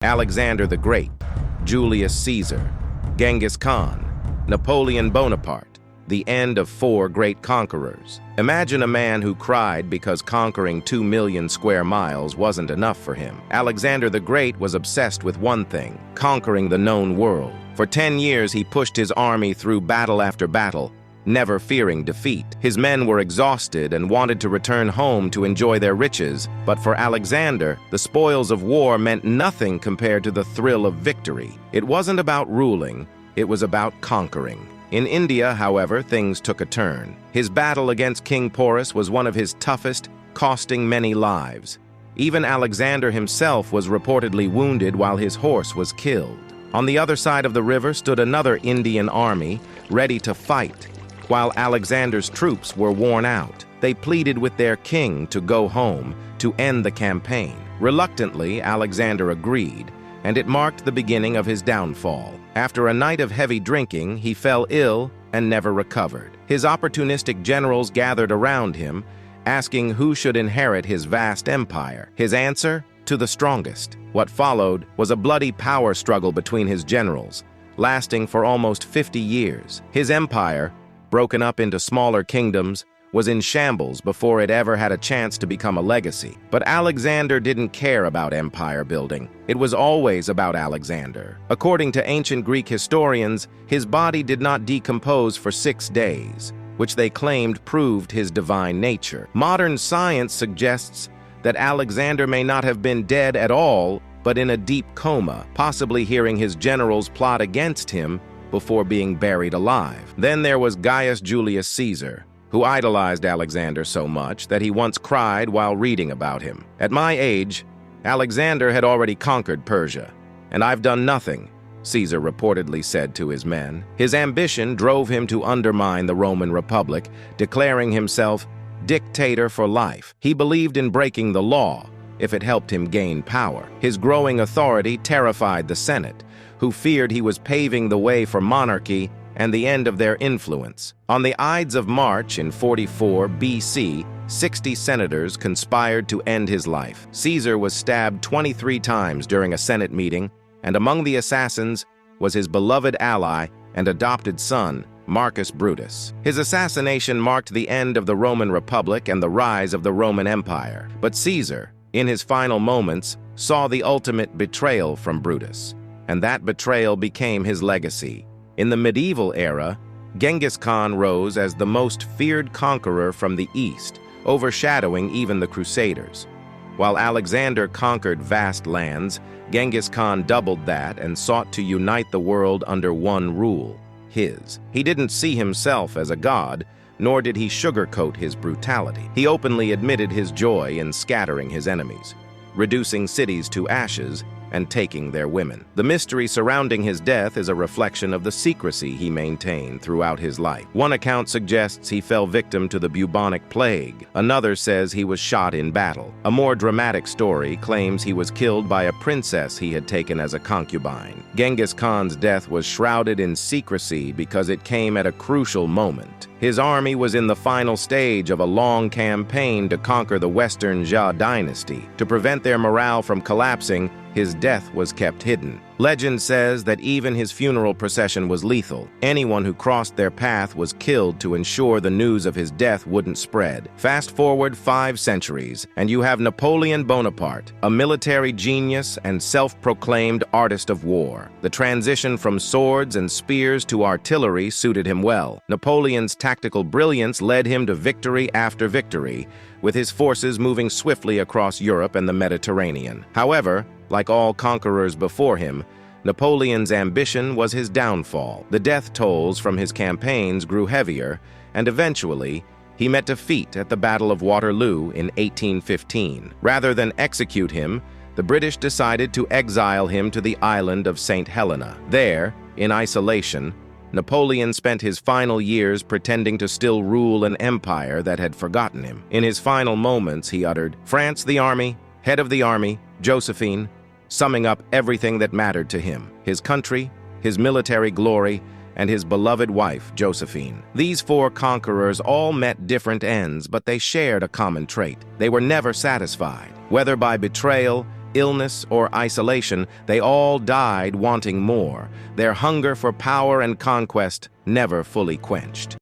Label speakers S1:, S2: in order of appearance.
S1: Alexander the Great, Julius Caesar, Genghis Khan, Napoleon Bonaparte, the end of 4 great conquerors. Imagine a man who cried because conquering 2 million square miles wasn't enough for him. Alexander the Great was obsessed with one thing: conquering the known world. For 10 years, he pushed his army through battle after battle, never fearing defeat. His men were exhausted and wanted to return home to enjoy their riches, but for Alexander, the spoils of war meant nothing compared to the thrill of victory. It wasn't about ruling, it was about conquering. In India, however, things took a turn. His battle against King Porus was one of his toughest, costing many lives. Even Alexander himself was reportedly wounded while his horse was killed. On the other side of the river stood another Indian army, ready to fight. While Alexander's troops were worn out, they pleaded with their king to go home, to end the campaign. Reluctantly, Alexander agreed, and it marked the beginning of his downfall. After a night of heavy drinking, he fell ill and never recovered. His opportunistic generals gathered around him, asking who should inherit his vast empire. His answer? To the strongest. What followed was a bloody power struggle between his generals, lasting for almost 50 years. His empire, broken up into smaller kingdoms, was in shambles before it ever had a chance to become a legacy. But Alexander didn't care about empire building. It was always about Alexander. According to ancient Greek historians, his body did not decompose for 6 days, which they claimed proved his divine nature. Modern science suggests that Alexander may not have been dead at all, but in a deep coma, possibly hearing his generals plot against him before being buried alive. Then there was Gaius Julius Caesar, who idolized Alexander so much that he once cried while reading about him. At my age, Alexander had already conquered Persia, and I've done nothing, Caesar reportedly said to his men. His ambition drove him to undermine the Roman Republic, declaring himself dictator for life. He believed in breaking the law if it helped him gain power. His growing authority terrified the Senate, who feared he was paving the way for monarchy and the end of their influence. On the Ides of March in 44 BC, 60 senators conspired to end his life. Caesar was stabbed 23 times during a Senate meeting, and among the assassins was his beloved ally and adopted son, Marcus Brutus. His assassination marked the end of the Roman Republic and the rise of the Roman Empire. But Caesar, in his final moments, saw the ultimate betrayal from Brutus, and that betrayal became his legacy. In the medieval era, Genghis Khan rose as the most feared conqueror from the East, overshadowing even the Crusaders. While Alexander conquered vast lands, Genghis Khan doubled that and sought to unite the world under one rule: his. He didn't see himself as a god, nor did he sugarcoat his brutality. He openly admitted his joy in scattering his enemies, reducing cities to ashes, and taking their women. The mystery surrounding his death is a reflection of the secrecy he maintained throughout his life. One account suggests he fell victim to the bubonic plague. Another says he was shot in battle. A more dramatic story claims he was killed by a princess he had taken as a concubine. Genghis Khan's death was shrouded in secrecy because it came at a crucial moment. His army was in the final stage of a long campaign to conquer the Western Jia dynasty. To prevent their morale from collapsing, his death was kept hidden. Legend says that even his funeral procession was lethal. Anyone who crossed their path was killed to ensure the news of his death wouldn't spread. Fast forward 5 centuries, and you have Napoleon Bonaparte, a military genius and self-proclaimed artist of war. The transition from swords and spears to artillery suited him well. Napoleon's tactical brilliance led him to victory after victory, with his forces moving swiftly across Europe and the Mediterranean. However, like all conquerors before him, Napoleon's ambition was his downfall. The death tolls from his campaigns grew heavier, and eventually, he met defeat at the Battle of Waterloo in 1815. Rather than execute him, the British decided to exile him to the island of St. Helena. There, in isolation, Napoleon spent his final years pretending to still rule an empire that had forgotten him. In his final moments, he uttered, "France the army, head of the army, Josephine," summing up everything that mattered to him: his country, his military glory, and his beloved wife, Josephine. These 4 conquerors all met different ends, but they shared a common trait. They were never satisfied. Whether by betrayal, illness, or isolation, they all died wanting more, their hunger for power and conquest never fully quenched.